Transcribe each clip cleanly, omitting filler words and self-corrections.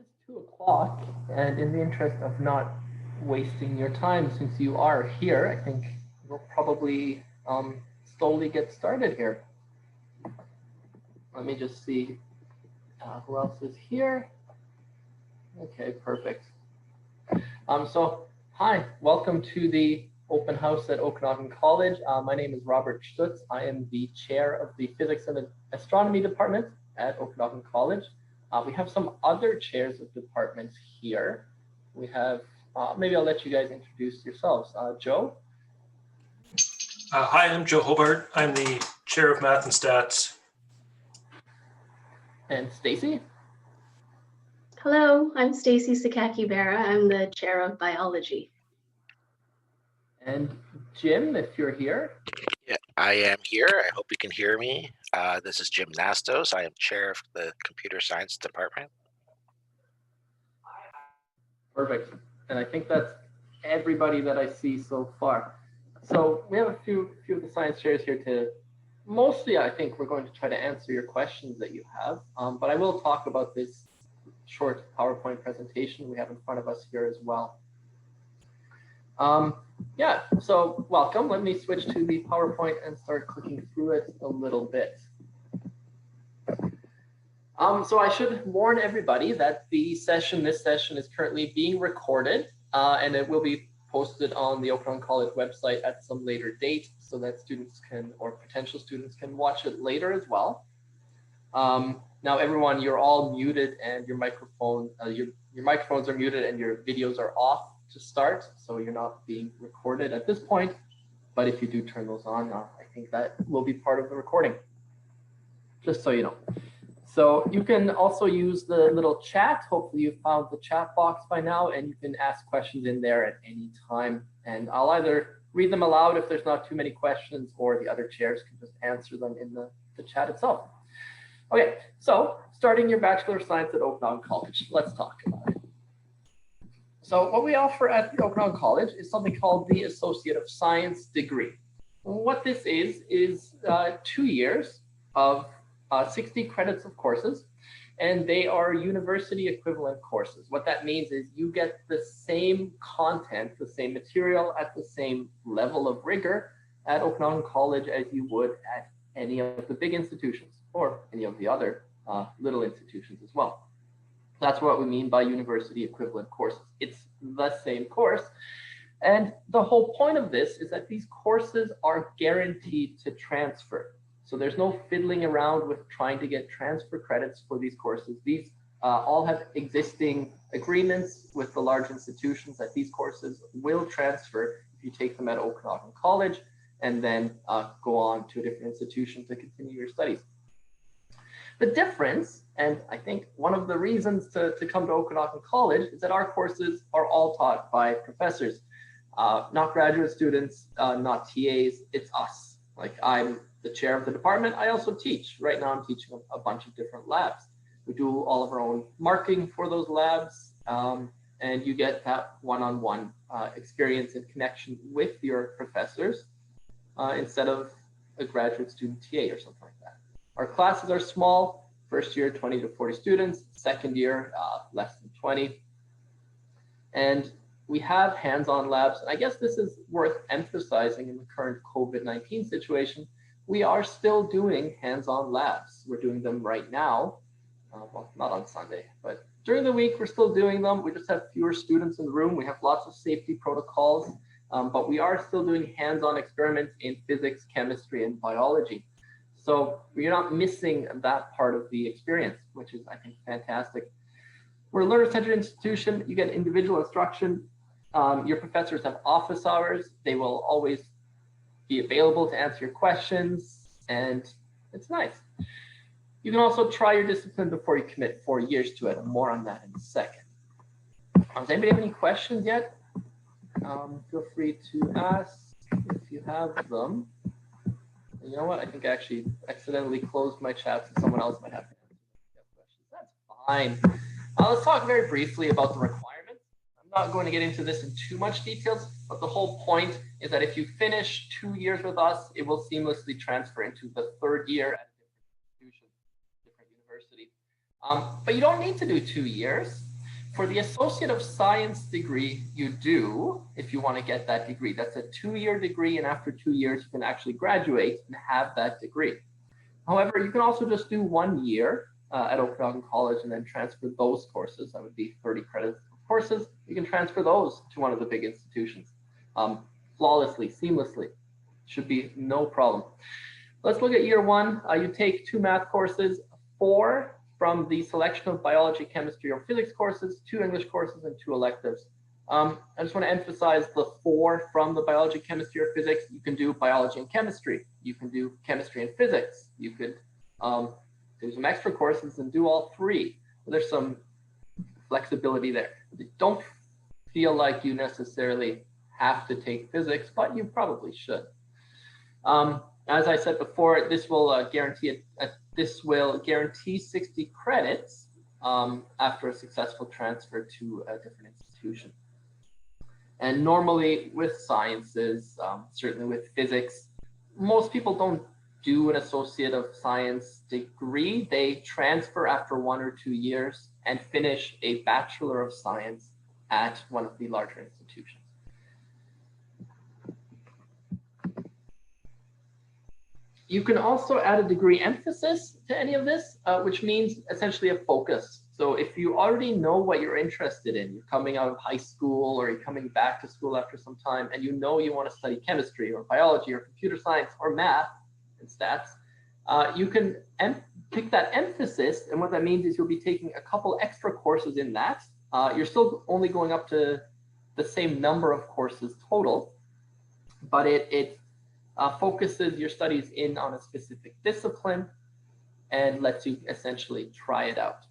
It's 2 o'clock, and in the interest of not wasting your time, since you are here, I think we'll probably slowly get started here. Let me just see who else is here. Okay, perfect. So, hi, welcome to the open house at Okanagan College. My name is Robert Stutz. I am the chair of the Physics and Astronomy Department at Okanagan College. We have some other chairs of departments here. We have, maybe I'll let you guys introduce yourselves. Joe? Hi, I'm Joe Hobart. I'm the chair of math and stats. And Stacy? Hello, I'm Stacy Sakaki-Vera. I'm the chair of biology. And Jim, if you're here. Yeah, I am here. I hope you can hear me. This is Jim Nastos. I am chair of the computer science department. Perfect. And I think that's everybody that I see so far. So we have a few of the science chairs here to, mostly I think we're going to try to answer your questions that you have, but I will talk about this short PowerPoint presentation we have in front of us here as well. Yeah, so welcome. Let me switch to the PowerPoint and start clicking through it a little bit. So I should warn everybody that this session is currently being recorded, and it will be posted on the Okanagan College website at some later date so that students can, or potential students can watch it later as well. Now everyone, you're all muted and your microphones are muted and your videos are off to start, so you're not being recorded at this point. But if you do turn those on, I think that will be part of the recording, just so you know. So you can also use the little chat. Hopefully you found the chat box by now, and you can ask questions in there at any time. And I'll either read them aloud if there's not too many questions, or the other chairs can just answer them in the chat itself. Okay, so starting your Bachelor of Science at Okanagan College, let's talk about it. So what we offer at the Okanagan College is something called the Associate of Science degree. What this is 2 years of 60 credits of courses, and they are university equivalent courses. What that means is you get the same content, the same material at the same level of rigor at Okanagan College as you would at any of the big institutions or any of the other little institutions as well. That's what we mean by university equivalent courses. It's the same course. And the whole point of this is that these courses are guaranteed to transfer. So there's no fiddling around with trying to get transfer credits for these courses. These all have existing agreements with the large institutions that these courses will transfer if you take them at Okanagan College and then go on to a different institution to continue your studies. The difference, and I think one of the reasons to come to Okanagan College, is that our courses are all taught by professors, not graduate students, not TAs, it's us. Like, I'm the chair of the department. I also teach. Right now I'm teaching a bunch of different labs. We do all of our own marking for those labs, and you get that one-on-one experience and connection with your professors instead of a graduate student TA or something like that. Our classes are small. First year, 20 to 40 students. Second year, less than 20. And we have hands-on labs. And I guess this is worth emphasizing in the current COVID-19 situation. We are still doing hands-on labs. We're doing them right now. Well, not on Sunday, but during the week, we're still doing them. We just have fewer students in the room. We have lots of safety protocols, but we are still doing hands-on experiments in physics, chemistry, and biology. So you're not missing that part of the experience, which is, I think, fantastic. We're a learner-centered institution. You get individual instruction. Your professors have office hours. They will always be available to answer your questions, and it's nice. You can also try your discipline before you commit 4 years to it. More on that in a second. Does anybody have any questions yet? Feel free to ask if you have them. You know what? I think I actually accidentally closed my chat, so someone else might have to answer questions. That's fine. Let's talk very briefly about the requirements. I'm not going to get into this in too much details, but the whole point is that if you finish 2 years with us, it will seamlessly transfer into the third year at a different institution, different university. But you don't need to do 2 years. For the Associate of Science degree, you do, if you want to get that degree. That's a 2-year degree, and after 2 years, you can actually graduate and have that degree. However, you can also just do 1 year at Okanagan College and then transfer those courses. That would be 30 credits of courses. You can transfer those to one of the big institutions flawlessly, seamlessly. Should be no problem. Let's look at year 1. You take 2 math courses, 4 from the selection of biology, chemistry, or physics courses, 2 English courses, and 2 electives. I just want to emphasize the 4 from the biology, chemistry, or physics. You can do biology and chemistry. You can do chemistry and physics. You could do some extra courses and do all 3. There's some flexibility there. Don't feel like you necessarily have to take physics, but you probably should. As I said before, this will guarantee 60 credits after a successful transfer to a different institution. And normally with sciences, certainly with physics, most people don't do an Associate of Science degree. They transfer after 1 or 2 years and finish a Bachelor of Science at one of the larger institutions. You can also add a degree emphasis to any of this, which means essentially a focus. So if you already know what you're interested in, you're coming out of high school or you're coming back to school after some time, and you know you want to study chemistry or biology or computer science or math and stats, you can pick that emphasis. And what that means is you'll be taking a couple extra courses in that. You're still only going up to the same number of courses total, but it focuses your studies in on a specific discipline and lets you essentially try it out.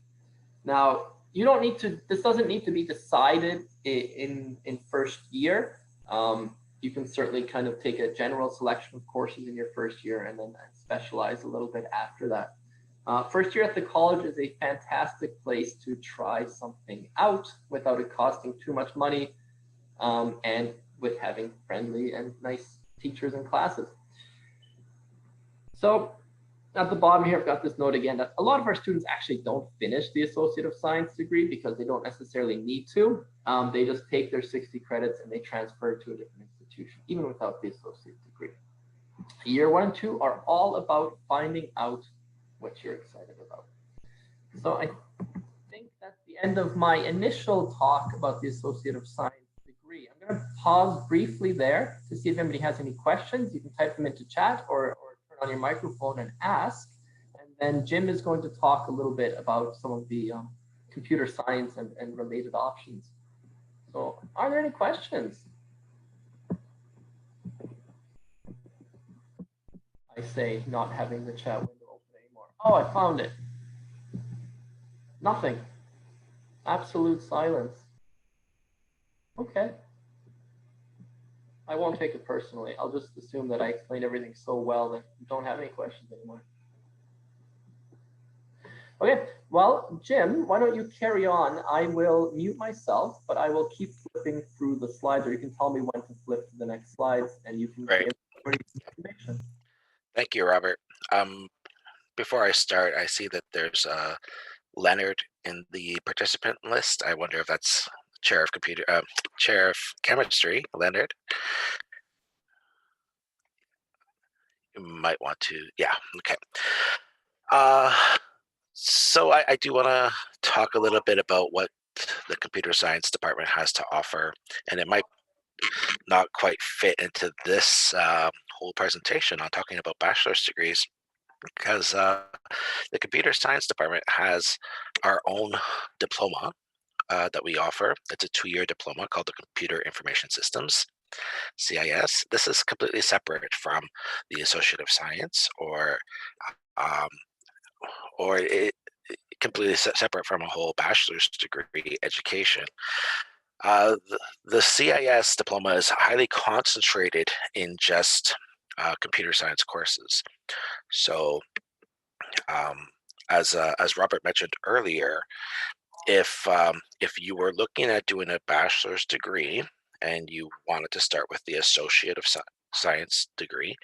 Now, you don't need to, this doesn't need to be decided in first year. You can certainly kind of take a general selection of courses in your first year and then specialize a little bit after that. First year at the college is a fantastic place to try something out without it costing too much money and with having friendly and nice teachers and classes. So at the bottom here, I've got this note again that a lot of our students actually don't finish the Associate of Science degree because they don't necessarily need to. They just take their 60 credits and they transfer to a different institution, even without the associate degree. Year 1 and 2 are all about finding out what you're excited about. So I think that's the end of my initial talk about the Associate of Science degree. I'm going to pause briefly there to see if anybody has any questions. You can type them into chat or turn on your microphone and ask. And then Jim is going to talk a little bit about some of the computer science and related options. So are there any questions? I say not having the chat window open anymore. Oh, I found it. Nothing. Absolute silence. Okay. I won't take it personally. I'll just assume that I explained everything so well that you don't have any questions anymore. Okay, well, Jim, why don't you carry on? I will mute myself, but I will keep flipping through the slides, or you can tell me when to flip to the next slides, and you can give information. Thank you, Robert. Before I start, I see that there's Leonard in the participant list. I wonder if that's chair of chemistry, Leonard. You might want to, yeah, okay. So I do want to talk a little bit about what the computer science department has to offer, and it might not quite fit into this whole presentation on talking about bachelor's degrees, because the computer science department has our own diploma that we offer. It's a 2-year diploma called the Computer Information Systems, CIS. This is completely separate from the Associate of Science or it completely separate from a whole bachelor's degree education. The CIS diploma is highly concentrated in just computer science courses. So as Robert mentioned earlier, if you were looking at doing a bachelor's degree and you wanted to start with the Associate of Science degree,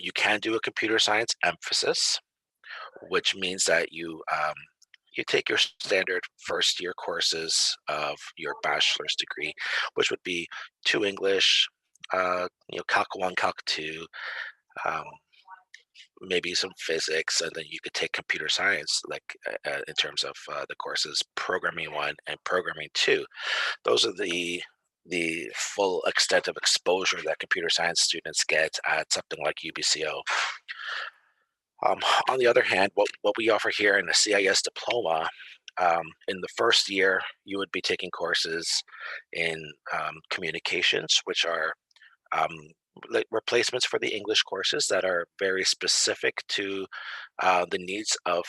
you can do a computer science emphasis, which means that you you take your standard first year courses of your bachelor's degree, which would be 2 English, Calc 1, Calc 2, um, maybe some physics, and then you could take computer science, like in terms of the courses Programming 1 and Programming 2. Those are the full extent of exposure that computer science students get at something like UBCO. On the other hand, what we offer here in the CIS diploma, in the first year, you would be taking courses in communications, which are like replacements for the English courses that are very specific to the needs of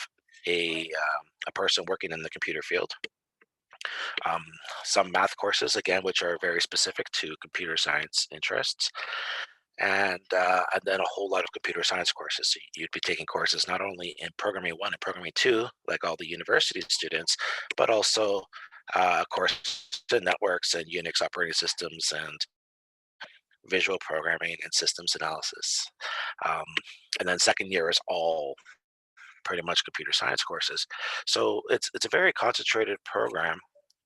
a person working in the computer field. Um, some math courses, again, which are very specific to computer science interests, and then a whole lot of computer science courses. So you'd be taking courses not only in Programming 1 and Programming 2, like all the university students, but also courses in networks and Unix operating systems and visual programming and systems analysis. Um, and then second year is all pretty much computer science courses. So it's a very concentrated program.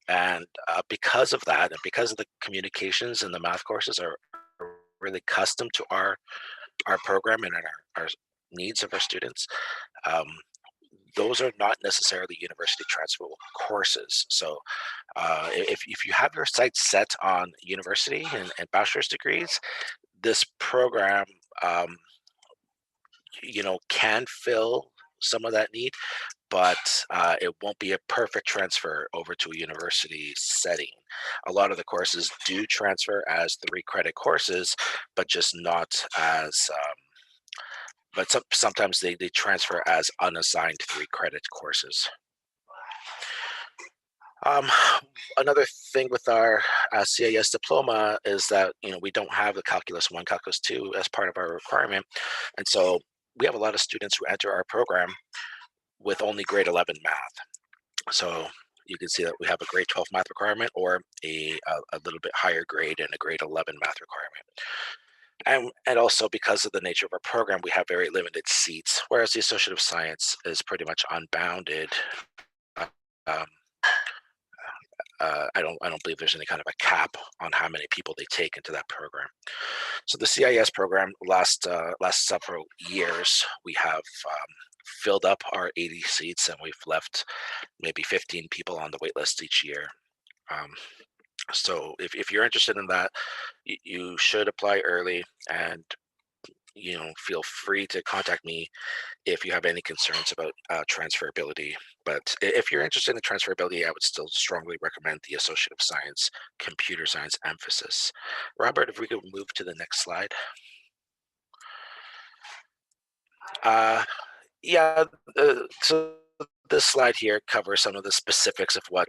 And because of that, and because of the communications and the math courses are really custom to our program and our needs of our students, um, those are not necessarily university transferable courses. So if you have your sights set on university and bachelor's degrees, this program, um, can fill some of that need, but it won't be a perfect transfer over to a university setting. A lot of the courses do transfer as 3-credit courses, but just not as, but sometimes they transfer as unassigned 3-credit courses. Another thing with our CIS diploma is that we don't have the Calculus 1, Calculus 2 as part of our requirement, and so we have a lot of students who enter our program with only grade 11 math. So you can see that we have a grade 12 math requirement or a little bit higher grade and a grade 11 math requirement. And also because of the nature of our program, we have very limited seats, whereas the Associate of Science is pretty much unbounded. Um, I don't believe there's any kind of a cap on how many people they take into that program. So the CIS program last several years, we have filled up our 80 seats, and we've left maybe 15 people on the wait list each year. So if you're interested in that, you should apply early, and feel free to contact me if you have any concerns about transferability. But if you're interested in transferability, I would still strongly recommend the Associate of Science, Computer Science emphasis. Robert, if we could move to the next slide. Yeah, so this slide here covers some of the specifics of what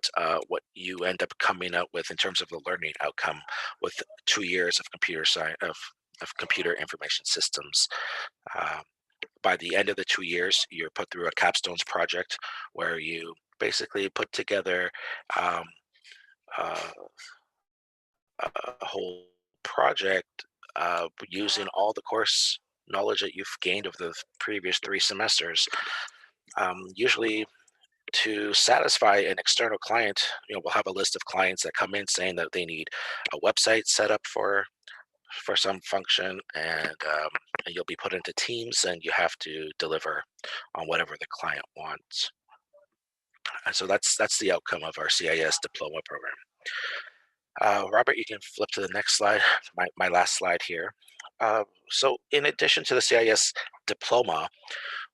you end up coming out with in terms of the learning outcome with 2 years of computer science of computer information systems. By the end of the 2 years, you're put through a capstones project where you basically put together um, uh, a whole project using all the course knowledge that you've gained over the previous 3 semesters. Usually to satisfy an external client, we'll have a list of clients that come in saying that they need a website set up for some function, and you'll be put into teams, and you have to deliver on whatever the client wants. And so that's the outcome of our CIS diploma program. Robert, you can flip to the next slide, my last slide here. So in addition to the CIS diploma,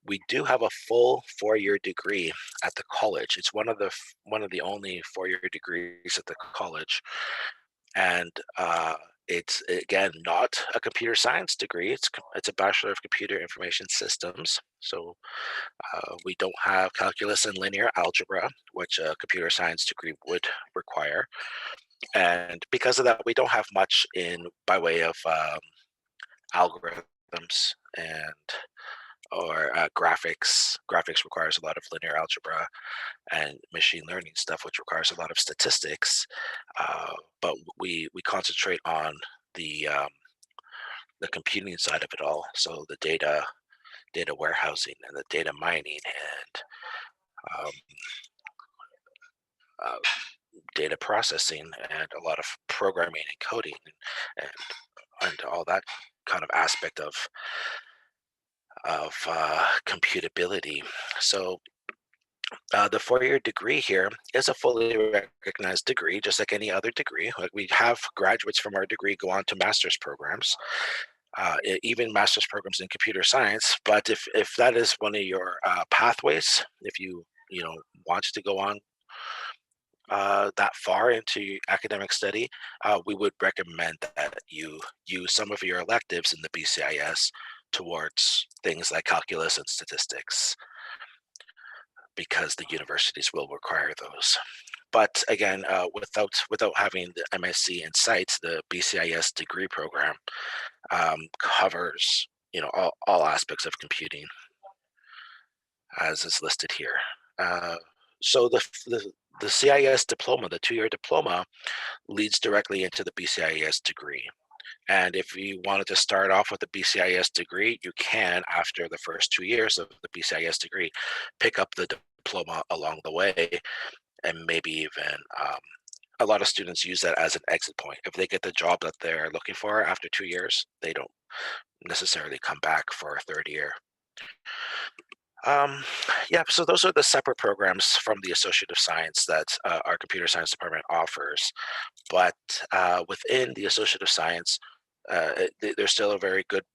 we do have a full 4-year degree at the college. It's one of the only 4-year degrees at the college, and it's again not a computer science degree. It's a Bachelor of Computer Information Systems. So we don't have calculus and linear algebra, which a computer science degree would require. And because of that, we don't have much by way of algorithms or graphics. Graphics requires a lot of linear algebra and machine learning stuff, which requires a lot of statistics. But we concentrate on the computing side of it all. So the data warehousing and the data mining and data processing and a lot of programming and coding and, and all that kind of aspect of computability. So the four-year degree here is a fully recognized degree, just like any other degree. Like we have graduates from our degree go on to master's programs, even master's programs in computer science. But if that is one of your pathways, if you know want to go on that far into academic study, we would recommend that you use some of your electives in the BCIS towards things like calculus and statistics, because the universities will require those. But again, without having the MSc in sight, the BCIS degree program covers all aspects of computing, as is listed here. So the CIS diploma, the 2-year diploma, leads directly into the BCIS degree. And if you wanted to start off with a BCIS degree, you can, after the first 2 years of the BCIS degree, pick up the diploma along the way, and maybe even a lot of students use that as an exit point. If they get the job that they're looking for after 2 years, they don't necessarily come back for a third year. Yeah, so those are the separate programs from the Associate of Science that our computer science department offers. But within the Associate of Science, there's still a very good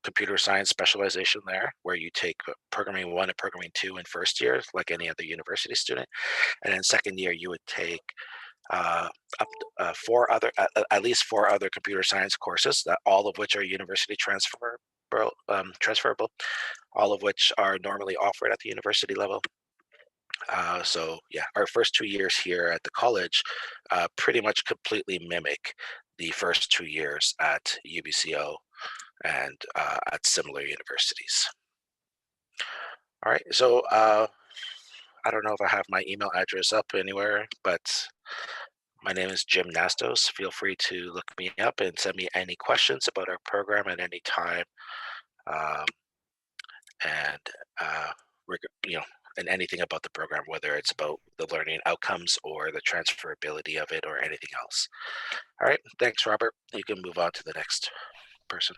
computer science specialization there, where you take programming 1 and programming 2 in first year, like any other university student. And in second year, you would take at least 4 other computer science courses, that all of which are university transferable, all of which are normally offered at the university level. So yeah, our first 2 years here at the college pretty much completely mimic the first 2 years at UBCO and at similar universities. All right, so I don't know if I have my email address up anywhere, but my name is Jim Nastos. Feel free to look me up and send me any questions about our program at any time. And and anything about the program, whether it's about the learning outcomes or the transferability of it or anything else. All right, thanks, Robert. You can move on to the next person.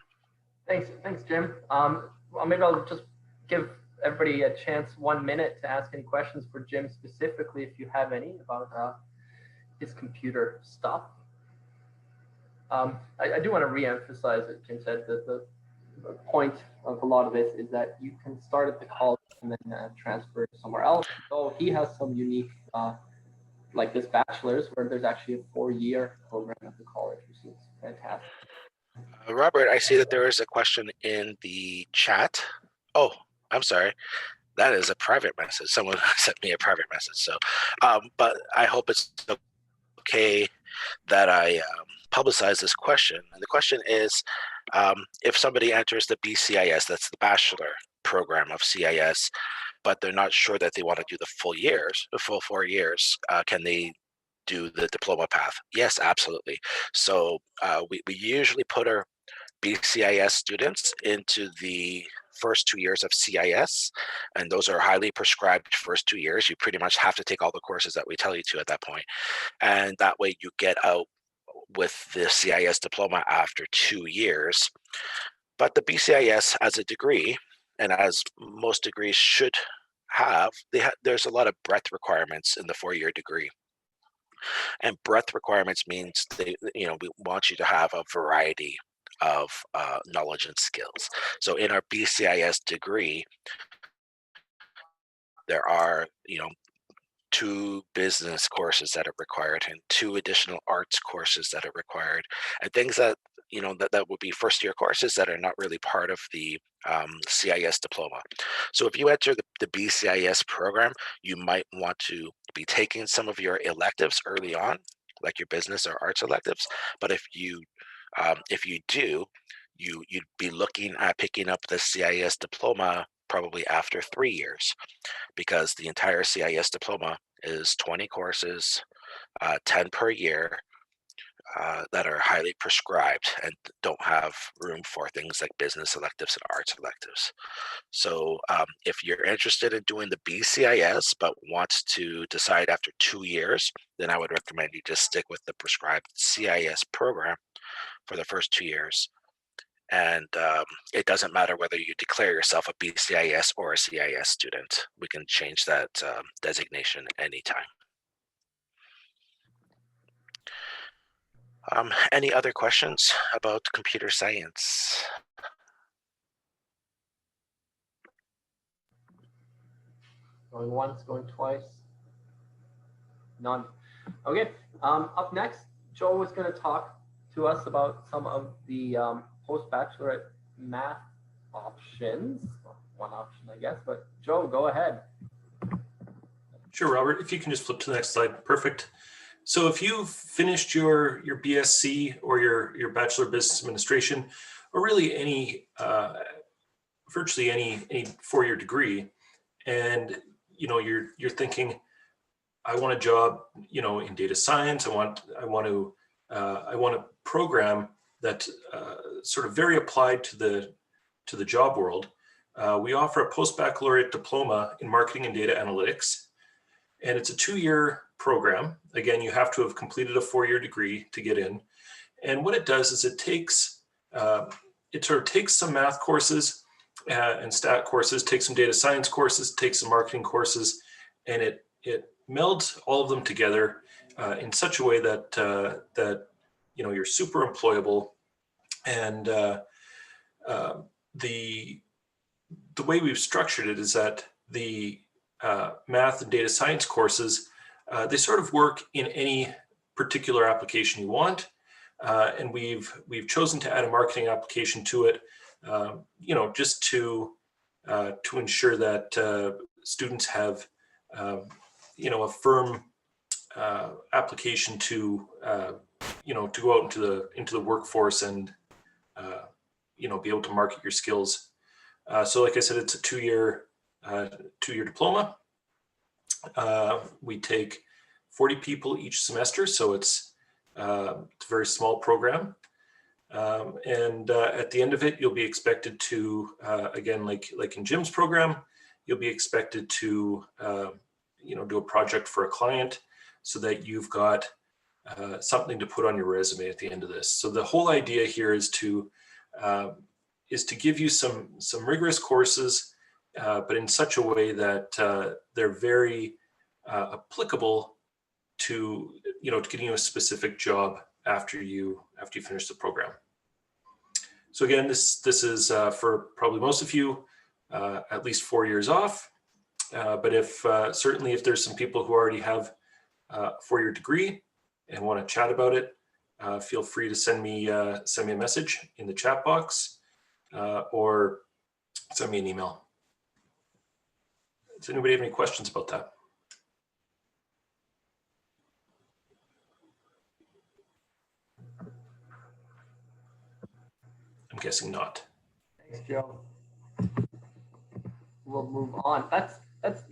Thanks, Jim. Well, maybe I'll just give everybody a chance 1 minute to ask any questions for Jim specifically, if you have any, about his computer stuff. I do want to re-emphasize that Jim said that the point of a lot of this is that you can start at the college and then transfer somewhere else. So he has some unique, like this bachelor's, where there's actually a 4-year program at the college, which is fantastic. Robert, I see that there is a question in the chat. Oh, I'm sorry. That is a private message. Someone sent me a private message. So, but I hope it's okay that I publicize this question. And the question is, if somebody enters the BCIS, that's the Bachelor program of CIS, but they're not sure that they want to do the full 4 years, can they do the diploma path? Yes, absolutely. So we usually put our BCIS students into the first 2 years of CIS, and those are highly prescribed first 2 years. You pretty much have to take all the courses that we tell you to at that point, and that way you get out with the CIS diploma after 2 years. But the BCIS as a degree, and as most degrees should have, there's a lot of breadth requirements in the 4-year degree. And breadth requirements means we want you to have a variety of knowledge and skills. So in our BCIS degree, there are 2 business courses that are required and 2 additional arts courses that are required, and things that that would be first year courses that are not really part of the CIS diploma. So if you enter the BCIS program, you might want to be taking some of your electives early on, like your business or arts electives. But if you do, you'd be looking at picking up the CIS diploma probably after 3 years, because the entire CIS diploma is 20 courses, 10 per year, that are highly prescribed and don't have room for things like business electives and arts electives. So if you're interested in doing the BCIS but want to decide after 2 years, then I would recommend you just stick with the prescribed CIS program for the first 2 years. And it doesn't matter whether you declare yourself a BCIS or a CIS student. We can change that designation anytime. Any other questions about computer science? Going once, going twice. None. Okay. Up next, Joe is going to talk to us about some of the post-bachelorette math options. One option, I guess. But Joe, go ahead. Sure, Robert. If you can just flip to the next slide. Perfect. So if you've finished your BSc or your Bachelor of Business Administration, or really any virtually any four-year degree, and you're thinking, I want a job, in data science. I want a program that sort of very applied to the job world. We offer a post-baccalaureate diploma in marketing and data analytics, and it's a 2-year program. Again, you have to have completed a 4-year degree to get in. And what it does is it sort of takes some math courses and stat courses, takes some data science courses, takes some marketing courses, and it melds all of them together in such a way that you're super employable. And the way we've structured it is that the math and data science courses, they sort of work in any particular application you want. And we've chosen to add a marketing application to it, just to ensure that students have, a firm application to go out into the workforce and, be able to market your skills. So like I said, it's a 2-year diploma. We take 40 people each semester, so it's a very small program. And at the end of it, you'll be expected to, again, like in Jim's program, you'll be expected to, do a project for a client so that you've got something to put on your resume at the end of this. So the whole idea here is to give you some rigorous courses, but in such a way that they're very applicable to getting you a specific job after you finish the program. So again, this is for probably most of you at least 4 years off. But certainly if there's some people who already have a 4-year degree and want to chat about it, feel free to send me a message in the chat box or send me an email. Does anybody have any questions about that? I'm guessing not. Thanks, Joe. We'll move on. That's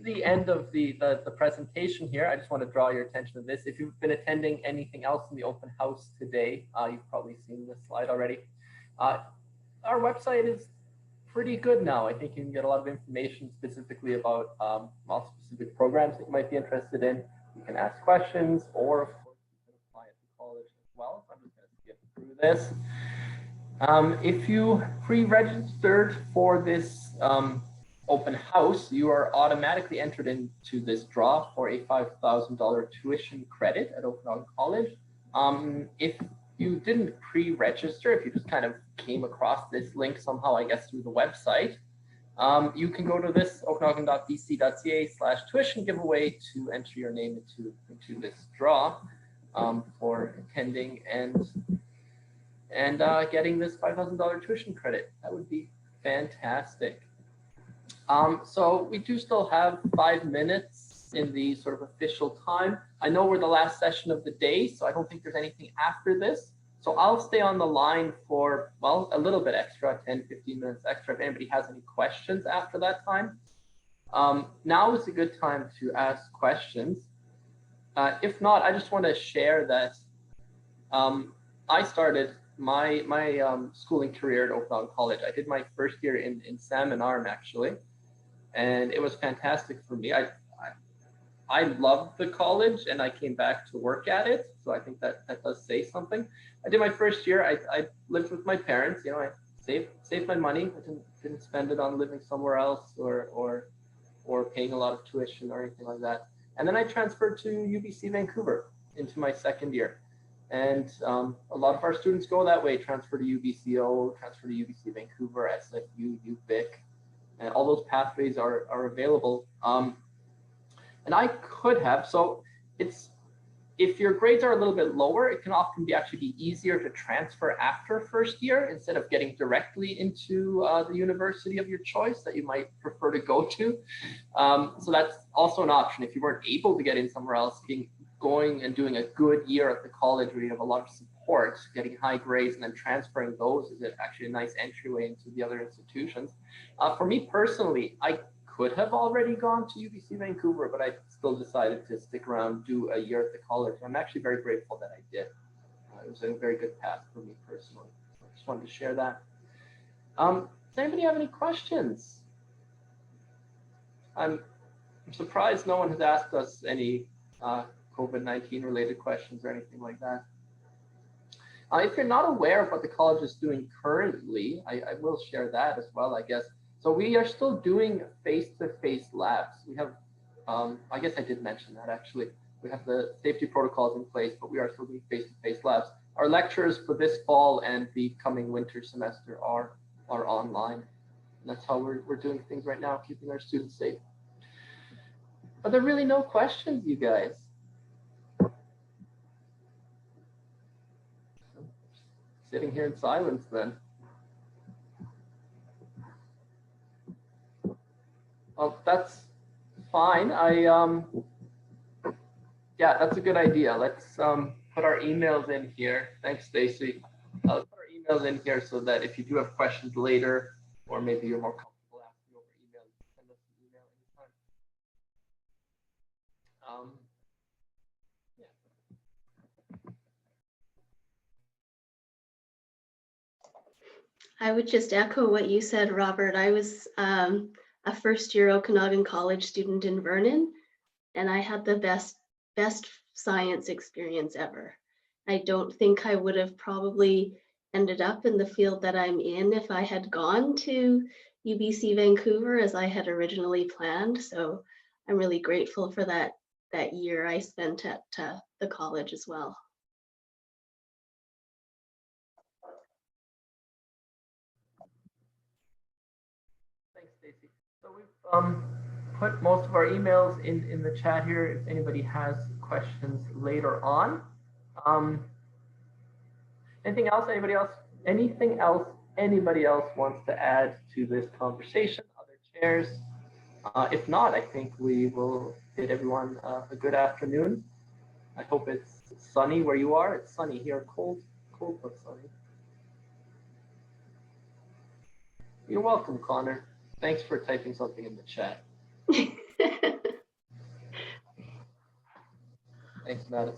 the end of the presentation here. I just want to draw your attention to this. If you've been attending anything else in the open house today, you've probably seen this slide already. Our website is pretty good now. I think you can get a lot of information specifically about specific programs that you might be interested in. You can ask questions, or of course you can apply at the college as well. So I'm just going to skip through this. If you pre-registered for this open house, you are automatically entered into this draw for a $5,000 tuition credit at Okanagan College. If you didn't pre-register, if you just kind of came across this link somehow, I guess through the website, you can go to this okanagan.bc.ca/tuition giveaway to enter your name into this draw for attending and getting this $5,000 tuition credit. That would be fantastic. So we do still have 5 minutes in the sort of official time. I know we're the last session of the day, so I don't think there's anything after this. So I'll stay on the line for, well, a little bit extra, 10, 15 minutes extra if anybody has any questions after that time. Now is a good time to ask questions. If not, I just want to share that I started my schooling career at Okanagan College. I did my first year in Salmon Arm, actually, and it was fantastic for me. I loved the college, and I came back to work at it, so I think that does say something. I did my first year. I lived with my parents. You know, I saved my money. I didn't spend it on living somewhere else or paying a lot of tuition or anything like that. And then I transferred to UBC Vancouver into my second year. And a lot of our students go that way, transfer to UBCO, transfer to UBC Vancouver, SFU, UVic, and all those pathways are available. And I could have, so if your grades are a little bit lower, it can often actually be easier to transfer after first year instead of getting directly into the university of your choice that you might prefer to go to. So that's also an option. If you weren't able to get in somewhere else, going and doing a good year at the college where you have a lot of support, getting high grades and then transferring those is actually a nice entryway into the other institutions. For me personally, I could have already gone to UBC Vancouver, but I still decided to stick around, do a year at the college. I'm actually very grateful that I did. It was a very good path for me personally. I just wanted to share that. Does anybody have any questions? I'm surprised no one has asked us any COVID-19 related questions or anything like that. If you're not aware of what the college is doing currently, I will share that as well, I guess. So we are still doing face-to-face labs. We have, I guess I did mention that actually. We have the safety protocols in place, but we are still doing face-to-face labs. Our lectures for this fall and the coming winter semester are online. And that's how we're doing things right now, keeping our students safe. Are there really no questions, you guys? Sitting here in silence then. Well, that's fine. Yeah, that's a good idea. Let's put our emails in here. Thanks, Stacy. Let's put our emails in here so that if you do have questions later, or maybe you're more comfortable asking over email, you can send us an email anytime. I would just echo what you said, Robert. I was a first-year Okanagan College student in Vernon, and I had the best science experience ever. I don't think I would have probably ended up in the field that I'm in if I had gone to UBC Vancouver as I had originally planned. So I'm really grateful for that year I spent at the college as well. Thanks, Stacy. So we've put most of our emails in the chat here if anybody has questions later on. Anything else? Anybody else? Anything else anybody else wants to add to this conversation? Other chairs? If not, I think we will bid everyone a good afternoon. I hope it's sunny where you are. It's sunny here, cold but sunny. You're welcome, Connor. Thanks for typing something in the chat. Thanks, Madison.